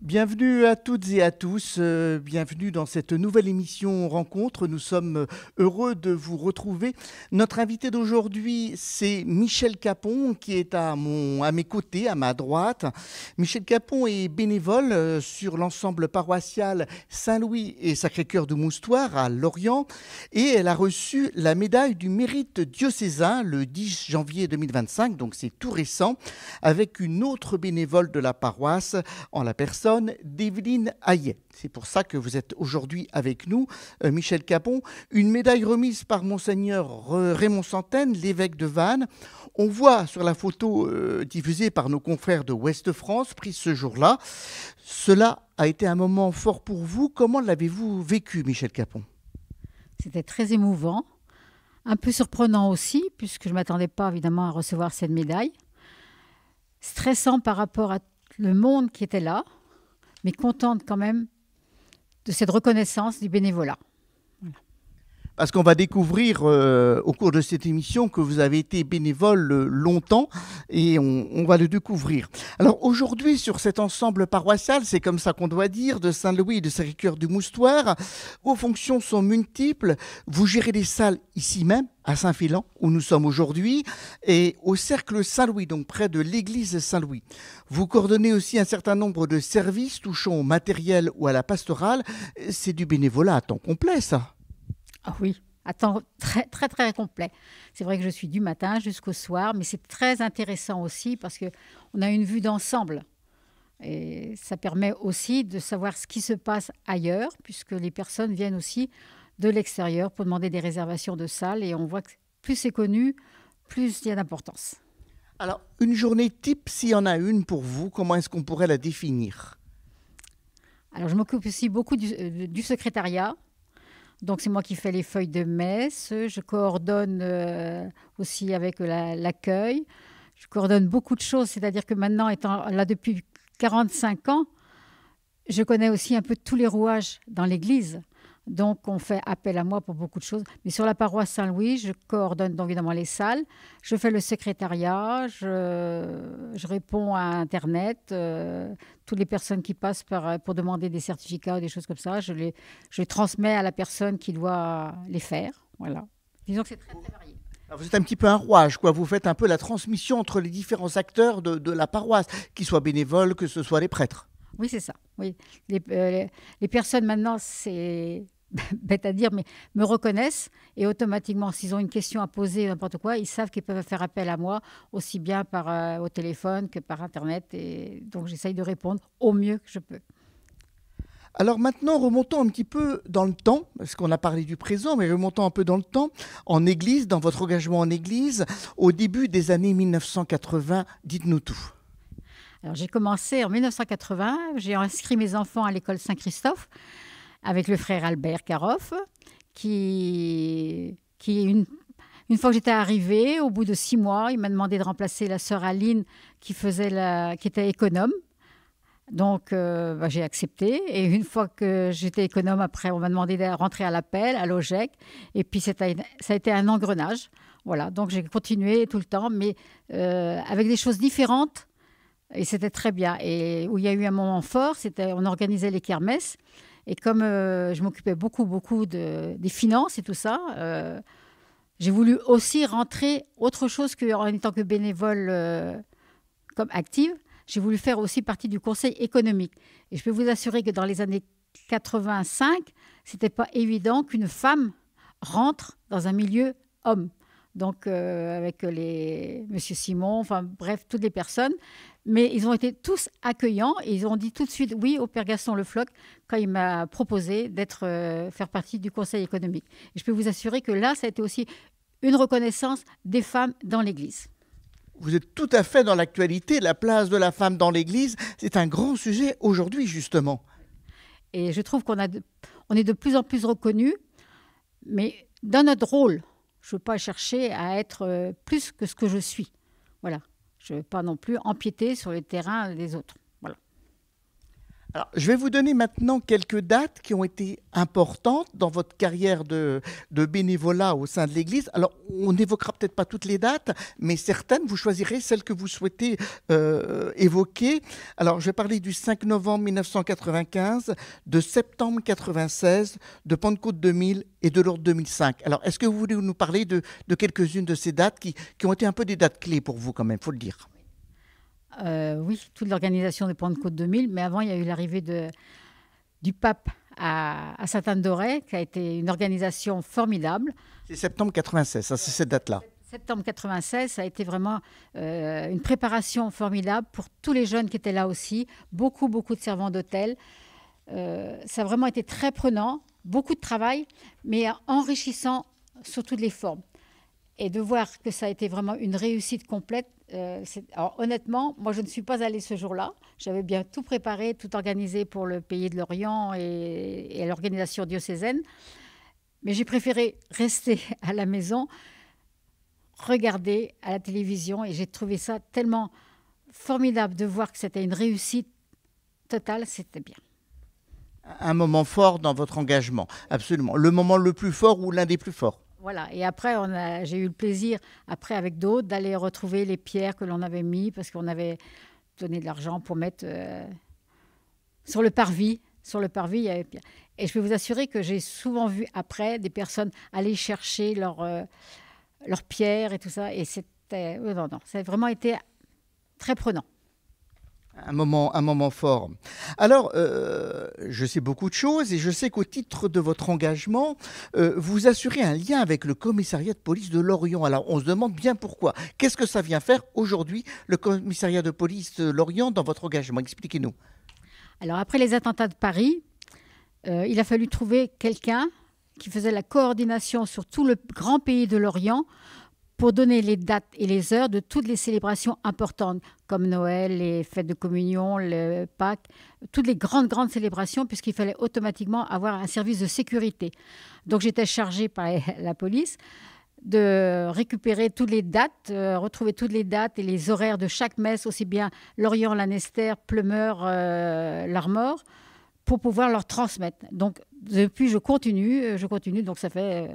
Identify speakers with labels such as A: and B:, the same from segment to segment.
A: Bienvenue à toutes et à tous, bienvenue dans cette nouvelle émission Rencontre. Nous sommes heureux de vous retrouver. Notre invité d'aujourd'hui, c'est Michel Capon qui est à mes côtés, à ma droite. Michel Capon est bénévole sur l'ensemble paroissial Saint-Louis et Sacré-Cœur de Moustoir à Lorient et elle a reçu la médaille du mérite diocésain le 10 janvier 2025, donc c'est tout récent, avec une autre bénévole de la paroisse en la personne d'Evelyne Hayet. C'est pour ça que vous êtes aujourd'hui avec nous, Michel Capon. Une médaille remise par Monseigneur Raymond Santène, l'évêque de Vannes. On voit sur la photo diffusée par nos confrères de Ouest France, prise ce jour-là. Cela a été un moment fort pour vous. Comment l'avez-vous vécu, Michel Capon?
B: C'était très émouvant, un peu surprenant aussi, puisque je ne m'attendais pas évidemment à recevoir cette médaille. Stressant par rapport à le monde qui était là, mais contente quand même de cette reconnaissance du bénévolat. Voilà.
A: Parce qu'on va découvrir au cours de cette émission que vous avez été bénévole longtemps et on va le découvrir. Alors aujourd'hui, sur cet ensemble paroissial, c'est comme ça qu'on doit dire, de Saint-Louis et de Sacré-Cœur du Moustoir, vos fonctions sont multiples. Vous gérez les salles ici même, à Saint-Félan, où nous sommes aujourd'hui, et au Cercle Saint-Louis, donc près de l'église Saint-Louis. Vous coordonnez aussi un certain nombre de services touchant au matériel ou à la pastorale. C'est du bénévolat à temps complet, ça?
B: Ah oui, à temps très, très, très complet. C'est vrai que je suis du matin jusqu'au soir, mais c'est très intéressant aussi parce qu'on a une vue d'ensemble. Et ça permet aussi de savoir ce qui se passe ailleurs, puisque les personnes viennent aussi de l'extérieur pour demander des réservations de salles. Et on voit que plus c'est connu, plus il y a d'importance.
A: Alors, une journée type, s'il y en a une pour vous, comment est-ce qu'on pourrait la définir?
B: Alors, je m'occupe aussi beaucoup du secrétariat. Donc, c'est moi qui fais les feuilles de messe. Je coordonne aussi avec l'accueil. Je coordonne beaucoup de choses. C'est-à-dire que maintenant, étant là depuis 45 ans, je connais aussi un peu tous les rouages dans l'église. Donc, on fait appel à moi pour beaucoup de choses. Mais sur la paroisse Saint-Louis, je coordonne donc évidemment les salles. Je fais le secrétariat. Je réponds à Internet. Toutes les personnes qui passent pour demander des certificats ou des choses comme ça, je transmets à la personne qui doit les faire. Voilà. Disons que c'est très, très varié.
A: Alors vous êtes un petit peu un rouage, quoi. Vous faites un peu la transmission entre les différents acteurs de la paroisse, qu'ils soient bénévoles, que ce soit les prêtres.
B: Oui, c'est ça. Oui. Les personnes maintenant, c'est bête à dire, mais me reconnaissent et automatiquement, s'ils ont une question à poser, n'importe quoi, ils savent qu'ils peuvent faire appel à moi, aussi bien au téléphone que par Internet. Et donc, j'essaye de répondre au mieux que je peux.
A: Alors maintenant, remontons un petit peu dans le temps, parce qu'on a parlé du présent, mais remontons un peu dans le temps, en église, dans votre engagement en église, au début des années 1980, dites-nous tout.
B: Alors, j'ai commencé en 1980, j'ai inscrit mes enfants à l'école Saint-Christophe avec le frère Albert Caroff, qui une fois que j'étais arrivée, au bout de 6 mois, il m'a demandé de remplacer la sœur Aline qui était économe. Donc, j'ai accepté. Et une fois que j'étais économe, après, on m'a demandé de rentrer à l'appel, à l'OGEC. Et puis, ça a été un engrenage. Voilà, donc j'ai continué tout le temps, mais avec des choses différentes. Et c'était très bien. Et où il y a eu un moment fort, on organisait les kermesses. Et comme je m'occupais beaucoup des finances et tout ça, j'ai voulu aussi rentrer autre chose qu'en étant que bénévole comme active. J'ai voulu faire aussi partie du conseil économique. Et je peux vous assurer que dans les années 85, ce n'était pas évident qu'une femme rentre dans un milieu homme. Donc, avec Monsieur Simon, enfin bref, toutes les personnes. Mais ils ont été tous accueillants et ils ont dit tout de suite oui au Père Gaston Le Floch quand il m'a proposé faire partie du conseil économique. Et je peux vous assurer que là, ça a été aussi une reconnaissance des femmes dans l'Église.
A: Vous êtes tout à fait dans l'actualité. La place de la femme dans l'Église, c'est un grand sujet aujourd'hui, justement.
B: Et je trouve on est de plus en plus reconnus, mais dans notre rôle, je ne veux pas chercher à être plus que ce que je suis. Voilà. Je ne veux pas non plus empiéter sur le terrain des autres. Voilà.
A: Alors, je vais vous donner maintenant quelques dates qui ont été importantes dans votre carrière de bénévolat au sein de l'Église. Alors, on n'évoquera peut-être pas toutes les dates, mais certaines, vous choisirez celles que vous souhaitez évoquer. Alors, je vais parler du 5 novembre 1995, de septembre 96, de Pentecôte 2000 et de Lourdes 2005. Alors, est-ce que vous voulez nous parler de quelques-unes de ces dates qui ont été un peu des dates clés pour vous quand même, il faut le dire?
B: Oui, toute l'organisation de Pentecôte 2000, mais avant, il y a eu l'arrivée du pape à Sainte-Anne-d'Auray, qui a été une organisation formidable.
A: C'est septembre 96, ça, c'est cette date-là.
B: Septembre 96, ça a été vraiment une préparation formidable pour tous les jeunes qui étaient là aussi, beaucoup de servants d'hôtel. Ça a vraiment été très prenant, beaucoup de travail, mais enrichissant sur toutes les formes. Et de voir que ça a été vraiment une réussite complète. Alors honnêtement, moi je ne suis pas allée ce jour-là. J'avais bien tout préparé, tout organisé pour le Pays de Lorient et l'organisation diocésaine. Mais j'ai préféré rester à la maison, regarder à la télévision. Et j'ai trouvé ça tellement formidable de voir que c'était une réussite totale. C'était bien.
A: Un moment fort dans votre engagement, absolument. Le moment le plus fort ou l'un des plus forts?
B: Voilà, et après, j'ai eu le plaisir, après avec d'autres, d'aller retrouver les pierres que l'on avait mis, parce qu'on avait donné de l'argent pour mettre sur le parvis. Sur le parvis, il y avait pierres. Et je peux vous assurer que j'ai souvent vu après des personnes aller chercher leurs pierres et tout ça. Et c'était, non, ça a vraiment été très prenant.
A: Un moment fort. Alors, je sais beaucoup de choses et je sais qu'au titre de votre engagement, vous assurez un lien avec le commissariat de police de Lorient. Alors, on se demande bien pourquoi. Qu'est-ce que ça vient faire aujourd'hui, le commissariat de police de Lorient, dans votre engagement? Expliquez-nous.
B: Alors, après les attentats de Paris, il a fallu trouver quelqu'un qui faisait la coordination sur tout le grand pays de Lorient pour donner les dates et les heures de toutes les célébrations importantes, comme Noël, les fêtes de communion, le Pâques, toutes les grandes célébrations, puisqu'il fallait automatiquement avoir un service de sécurité. Donc j'étais chargée par la police de récupérer toutes les dates, retrouver toutes les dates et les horaires de chaque messe, aussi bien Lorient, Lanester, Pleumeur, l'Armor, pour pouvoir leur transmettre. Donc depuis, je continue, donc ça fait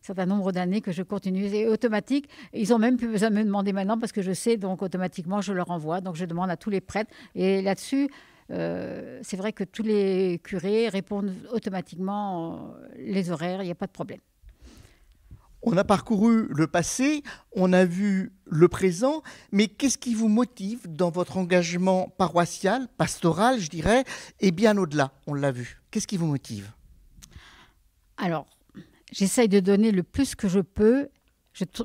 B: certain nombre d'années que je continue. C'est automatique. Ils ont même plus besoin de me demander maintenant parce que je sais, donc automatiquement, je leur envoie. Donc je demande à tous les prêtres. Et là-dessus, c'est vrai que tous les curés répondent automatiquement les horaires, il n'y a pas de problème.
A: On a parcouru le passé, on a vu le présent, mais qu'est-ce qui vous motive dans votre engagement paroissial, pastoral, je dirais, et bien au-delà? On l'a vu. Qu'est-ce qui vous motive?
B: Alors, j'essaye de donner le plus que je peux.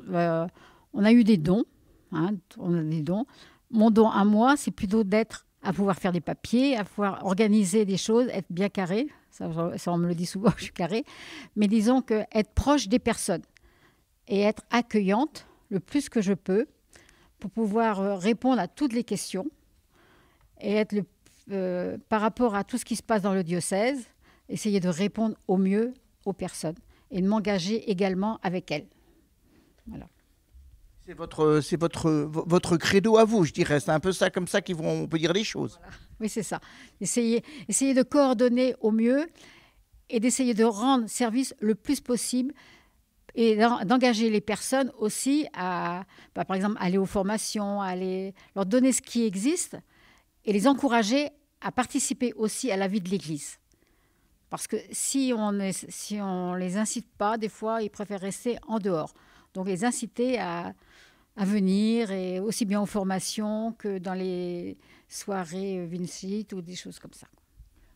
B: On a eu des dons. On a des dons. Mon don à moi, c'est plutôt à pouvoir faire des papiers, à pouvoir organiser des choses, être bien carré. Ça, on me le dit souvent, je suis carré. Mais disons que être proche des personnes et être accueillante le plus que je peux pour pouvoir répondre à toutes les questions et être par rapport à tout ce qui se passe dans le diocèse, essayer de répondre au mieux aux personnes et de m'engager également avec elles. Voilà.
A: C'est votre credo à vous, je dirais. C'est un peu ça, comme ça on peut dire les choses.
B: Voilà. Oui, c'est ça. Essayer de coordonner au mieux et d'essayer de rendre service le plus possible et d'engager les personnes aussi à, par exemple, aller aux formations, leur donner ce qui existe et les encourager à participer aussi à la vie de l'Église. Parce que si on les incite pas, des fois, ils préfèrent rester en dehors. Donc, les inciter à venir, et aussi bien aux formations que dans les soirées Vinci ou des choses comme ça.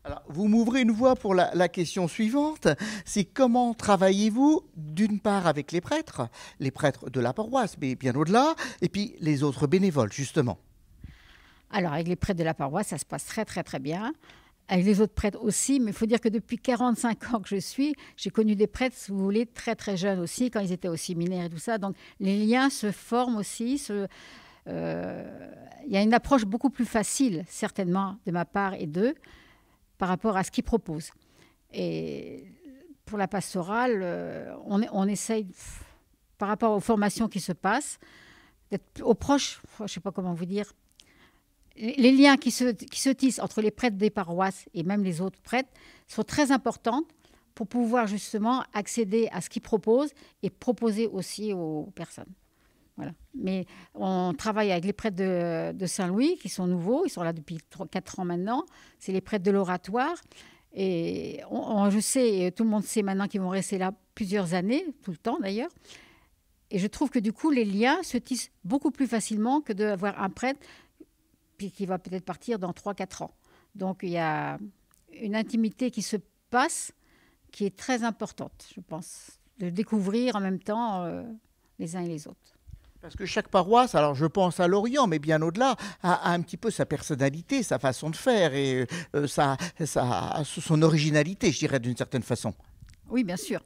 A: Alors, vous m'ouvrez une voie pour la question suivante. C'est comment travaillez-vous, d'une part, avec les prêtres de la paroisse, mais bien au-delà, et puis les autres bénévoles, justement?
B: Alors, avec les prêtres de la paroisse, ça se passe très, très, très bien. Avec les autres prêtres aussi, mais il faut dire que depuis 45 ans que j'ai connu des prêtres, si vous voulez, très très jeunes aussi, quand ils étaient au séminaire et tout ça. Donc les liens se forment aussi. Il y a une approche beaucoup plus facile, certainement, de ma part et d'eux, par rapport à ce qu'ils proposent. Et pour la pastorale, on essaye, par rapport aux formations qui se passent, d'être au proche, je ne sais pas comment vous dire, les liens qui se tissent entre les prêtres des paroisses et même les autres prêtres sont très importants pour pouvoir justement accéder à ce qu'ils proposent et proposer aussi aux personnes. Voilà. Mais on travaille avec les prêtres de Saint-Louis qui sont nouveaux, ils sont là depuis 4 ans maintenant. C'est les prêtres de l'oratoire. Et je sais, tout le monde sait maintenant qu'ils vont rester là plusieurs années, tout le temps d'ailleurs. Et je trouve que du coup, les liens se tissent beaucoup plus facilement que d'avoir un prêtre qui va peut-être partir dans 3-4 ans. Donc il y a une intimité qui se passe qui est très importante, je pense, de découvrir en même temps les uns et les autres.
A: Parce que chaque paroisse, alors je pense à Lorient, mais bien au-delà, a un petit peu sa personnalité, sa façon de faire et son originalité, je dirais, d'une certaine façon.
B: Oui, bien sûr.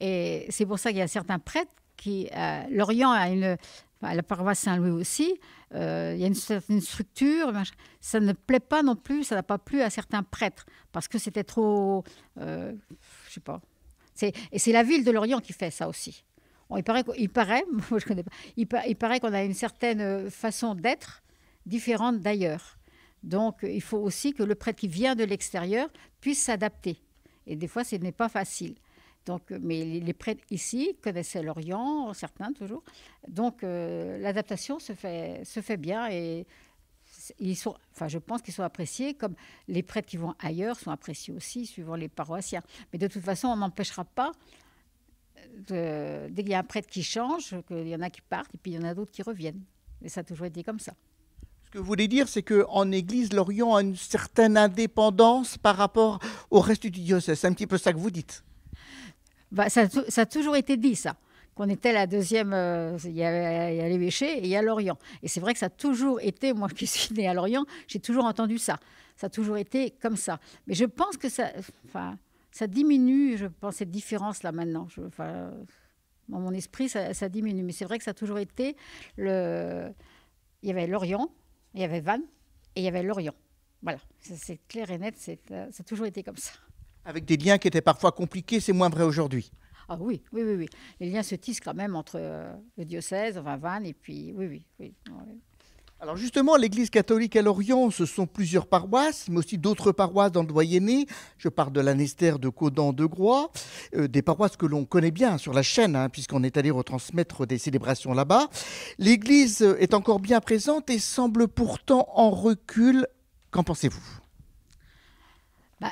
B: Et c'est pour ça qu'il y a certains prêtres qui... Lorient a la paroisse Saint-Louis aussi, il y a une certaine structure. Ça ne plaît pas non plus, ça n'a pas plu à certains prêtres, parce que c'était trop... je sais pas. Et c'est la ville de Lorient qui fait ça aussi. Bon, il paraît, moi je connais pas, il paraît qu'on a une certaine façon d'être différente d'ailleurs. Donc il faut aussi que le prêtre qui vient de l'extérieur puisse s'adapter. Et des fois, ce n'est pas facile. Donc, mais les prêtres ici connaissaient l'Orient, certains toujours. Donc l'adaptation se fait bien et je pense qu'ils sont appréciés, comme les prêtres qui vont ailleurs sont appréciés aussi, suivant les paroissiens. Mais de toute façon, on n'empêchera pas, dès qu'il y a un prêtre qui change, qu'il y en a qui partent et puis il y en a d'autres qui reviennent. Et ça a toujours été comme ça.
A: Ce que vous voulez dire, c'est qu'en Église, Lorient a une certaine indépendance par rapport au reste du diocèse. C'est un petit peu ça que vous dites.
B: Ça a toujours été dit, ça. Qu'on était la deuxième, il y a l'évêché et il y a Lorient. Et c'est vrai que ça a toujours été, moi qui suis née à Lorient, j'ai toujours entendu ça. Ça a toujours été comme ça. Mais je pense que ça diminue, je pense, cette différence-là maintenant. Dans mon esprit, ça diminue. Mais c'est vrai que ça a toujours été... Il y avait Lorient, il y avait Vannes et il y avait Lorient. Voilà, c'est clair et net, ça a toujours été comme ça.
A: Avec des liens qui étaient parfois compliqués, c'est moins vrai aujourd'hui.
B: Ah oui. Les liens se tissent quand même entre le diocèse, Vannes, et puis oui.
A: Alors justement, l'Église catholique à Lorient, ce sont plusieurs paroisses, mais aussi d'autres paroisses dans le Doyenné. Je parle de l'Anester de Caudan-de-Groix, des paroisses que l'on connaît bien sur la chaîne, puisqu'on est allé retransmettre des célébrations là-bas. L'Église est encore bien présente et semble pourtant en recul. Qu'en pensez-vous ?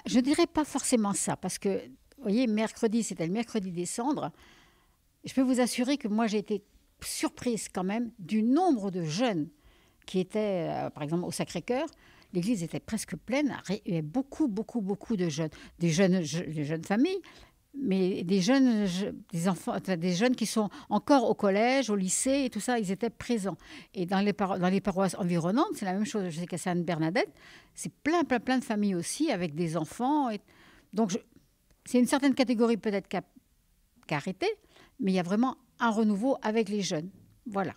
B: Je ne dirais pas forcément ça, parce que, vous voyez, mercredi, c'était le mercredi des cendres. Je peux vous assurer que moi, j'ai été surprise quand même du nombre de jeunes qui étaient, par exemple, au Sacré-Cœur. L'église était presque pleine. Il y avait beaucoup de jeunes. Des jeunes familles, mais des enfants, des jeunes qui sont encore au collège, au lycée et tout ça, ils étaient présents. Et dans les paroisses environnantes, c'est la même chose. Je sais qu'à Sainte-Bernadette, c'est plein de familles aussi avec des enfants. Donc, c'est une certaine catégorie peut-être qui a arrêté, mais il y a vraiment un renouveau avec les jeunes. Voilà.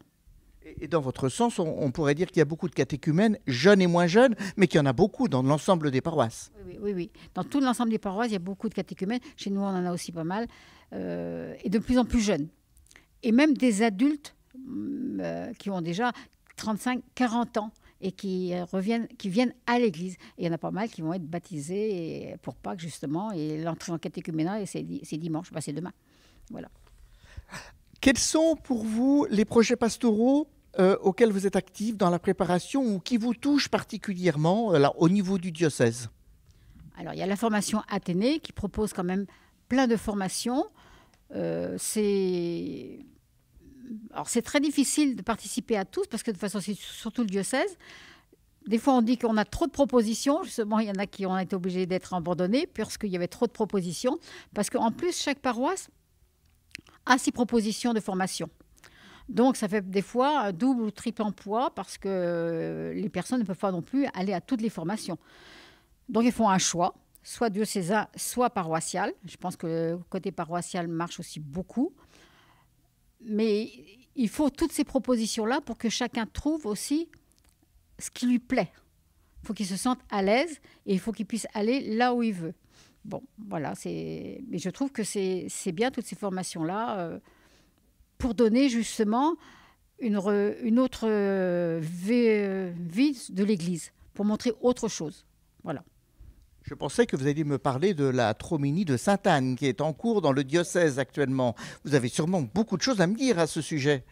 A: Et dans votre sens, on pourrait dire qu'il y a beaucoup de catéchumènes, jeunes et moins jeunes, mais qu'il y en a beaucoup dans l'ensemble des paroisses.
B: Oui. Dans tout l'ensemble des paroisses, il y a beaucoup de catéchumènes. Chez nous, on en a aussi pas mal. Et de plus en plus jeunes. Et même des adultes qui ont déjà 35-40 ans et qui viennent à l'église. Et il y en a pas mal qui vont être baptisés pour Pâques, justement. Et l'entrée en catéchuménat, c'est dimanche, c'est demain. Voilà.
A: Quels sont pour vous les projets pastoraux auxquels vous êtes actifs dans la préparation ou qui vous touchent particulièrement au niveau du diocèse ?
B: Alors, il y a la formation Athénée qui propose quand même plein de formations. C'est très difficile de participer à tous parce que de toute façon, c'est surtout le diocèse. Des fois, on dit qu'on a trop de propositions. Justement, il y en a qui ont été obligés d'être abandonnés parce qu'il y avait trop de propositions. Parce qu'en plus, chaque paroisse a 6 propositions de formation. Donc, ça fait des fois un double ou triple emploi parce que les personnes ne peuvent pas non plus aller à toutes les formations. Donc, ils font un choix, soit diocésain, soit paroissial. Je pense que le côté paroissial marche aussi beaucoup. Mais il faut toutes ces propositions-là pour que chacun trouve aussi ce qui lui plaît. Il faut qu'il se sente à l'aise et il faut qu'il puisse aller là où il veut. Bon, voilà, mais je trouve que c'est bien toutes ces formations-là pour donner justement une autre vie de l'Église, pour montrer autre chose. Voilà.
A: Je pensais que vous alliez me parler de la Troménie de Sainte-Anne, qui est en cours dans le diocèse actuellement. Vous avez sûrement beaucoup de choses à me dire à ce sujet.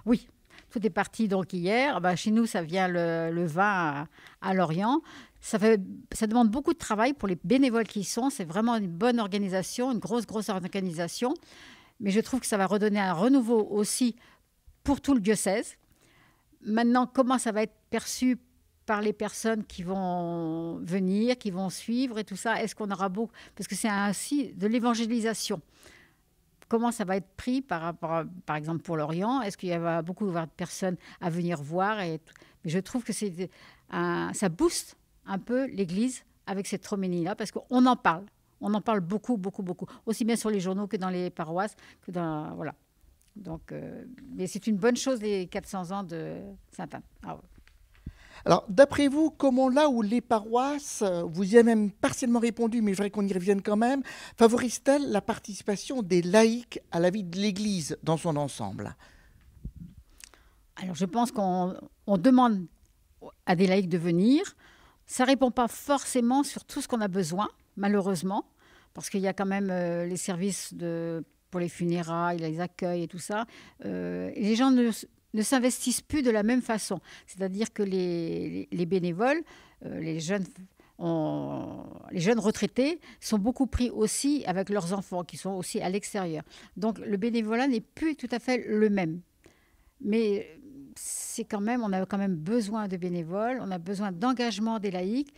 B: Oui, tout est parti donc hier. Chez nous, ça vient le vin à Lorient. Ça demande beaucoup de travail pour les bénévoles qui y sont. C'est vraiment une bonne organisation, une grosse organisation. Mais je trouve que ça va redonner un renouveau aussi pour tout le diocèse. Maintenant, comment ça va être perçu par les personnes qui vont venir, qui vont suivre et tout ça? Est-ce qu'on aura beaucoup? Parce que c'est ainsi de l'évangélisation. Comment ça va être pris par rapport, par exemple, pour Lorient? Est-ce qu'il y va beaucoup de personnes à venir voir? Mais je trouve que ça booste un peu l'Église avec cette Troménie-là, parce qu'on en parle. On en parle beaucoup, aussi bien sur les journaux que dans les paroisses, voilà. Donc, mais c'est une bonne chose, les 400 ans de Sainte-Anne. Ah ouais.
A: Alors, d'après vous, comment là où les paroisses, vous y avez même partiellement répondu, mais je voudrais qu'on y revienne quand même, favorisent-elles la participation des laïcs à la vie de l'Église dans son ensemble?
B: Alors, je pense qu'on demande à des laïcs de venir. Ça ne répond pas forcément sur tout ce qu'on a besoin, malheureusement, parce qu'il y a quand même les services pour les funérailles, les accueils et tout ça. Les gens ne s'investissent plus de la même façon. C'est-à-dire que les bénévoles, les jeunes retraités sont beaucoup pris aussi avec leurs enfants qui sont aussi à l'extérieur. Donc le bénévolat n'est plus tout à fait le même. Mais on a quand même besoin de bénévoles, on a besoin d'engagement des laïcs.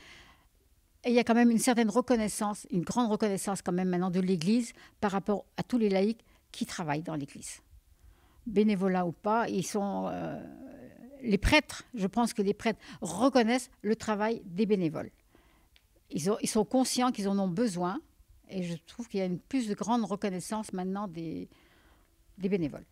B: Et il y a quand même une certaine reconnaissance, une grande reconnaissance quand même maintenant de l'Église par rapport à tous les laïcs qui travaillent dans l'Église. Bénévolat ou pas, les prêtres, je pense que les prêtres reconnaissent le travail des bénévoles. Ils sont conscients qu'ils en ont besoin et je trouve qu'il y a une plus de grande reconnaissance maintenant des bénévoles.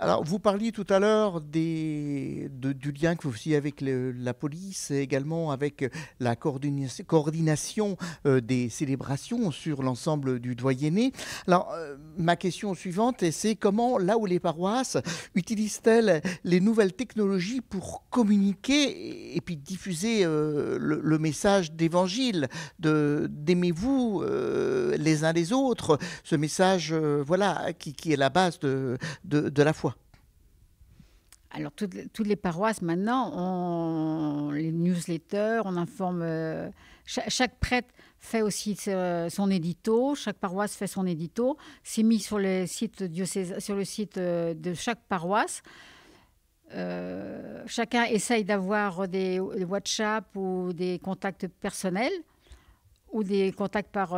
A: Alors, vous parliez tout à l'heure du lien que vous faisiez avec la police et également avec la coordination des célébrations sur l'ensemble du doyenné. Alors, ma question suivante, c'est comment, là où les paroisses utilisent-elles les nouvelles technologies pour communiquer et puis diffuser le message d'évangile, d'aimez-vous les uns les autres, ce message qui est la base de la foi?
B: Alors, toutes les paroisses, maintenant, ont les newsletters, on informe... chaque prêtre fait aussi son édito, chaque paroisse fait son édito. C'est mis sur le site de chaque paroisse. Chacun essaye d'avoir des WhatsApp ou des contacts personnels ou des contacts par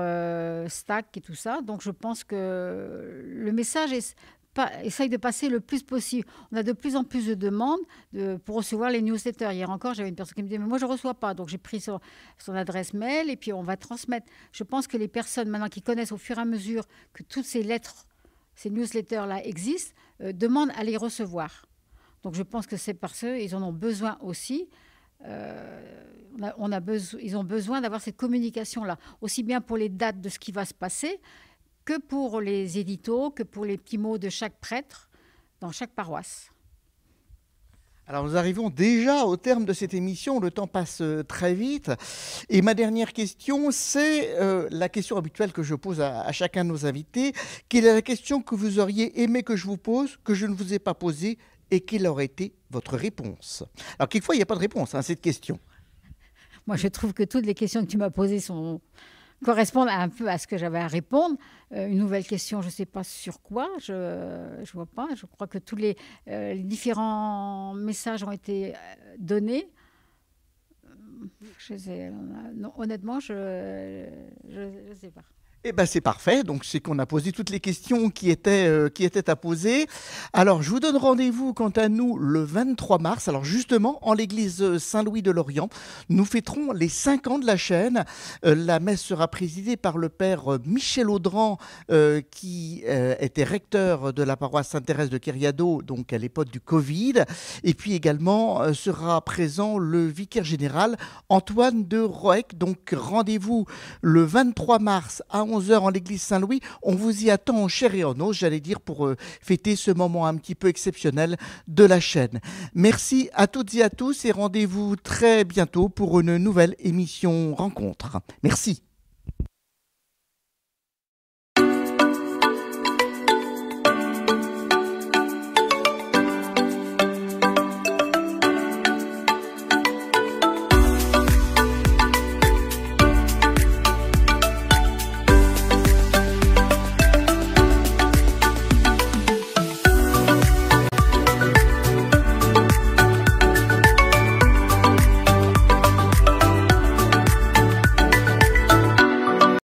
B: Slack et tout ça. Donc, je pense que le message essaye de passer le plus possible. On a de plus en plus de demandes pour recevoir les newsletters. Hier encore, j'avais une personne qui me disait « mais moi, je ne reçois pas ». Donc, j'ai pris son adresse mail et puis on va transmettre. Je pense que les personnes maintenant qui connaissent au fur et à mesure que toutes ces lettres, ces newsletters-là existent, demandent à les recevoir. Donc, je pense que c'est parce qu'ils en ont besoin aussi. Ils ont besoin d'avoir cette communication-là, aussi bien pour les dates de ce qui va se passer, que pour les éditos, que pour les petits mots de chaque prêtre dans chaque paroisse.
A: Alors nous arrivons déjà au terme de cette émission, le temps passe très vite. Et ma dernière question, c'est la question habituelle que je pose à chacun de nos invités. Quelle est la question que vous auriez aimé que je vous pose, que je ne vous ai pas posée, et quelle aurait été votre réponse? Alors quelquefois, il n'y a pas de réponse à cette question.
B: Moi, je trouve que toutes les questions que tu m'as posées correspondent un peu à ce que j'avais à répondre. Une nouvelle question, je ne sais pas sur quoi, je ne vois pas. Je crois que tous les différents messages ont été donnés. Honnêtement, je ne sais pas.
A: Eh bien, c'est parfait. Donc, c'est qu'on a posé toutes les questions qui étaient à poser. Alors, je vous donne rendez-vous, quant à nous, le 23 mars. Alors, justement, en l'église Saint-Louis de Lorient, nous fêterons les 5 ans de la chaîne. La messe sera présidée par le père Michel Audran, qui était recteur de la paroisse Sainte-Thérèse de Queriado, donc à l'époque du Covid. Et puis également, sera présent le vicaire général Antoine de Roec. Donc, rendez-vous le 23 mars à 11h en l'église Saint-Louis. On vous y attend en chair et en os, j'allais dire, pour fêter ce moment un petit peu exceptionnel de la chaîne. Merci à toutes et à tous et rendez-vous très bientôt pour une nouvelle émission Rencontre. Merci.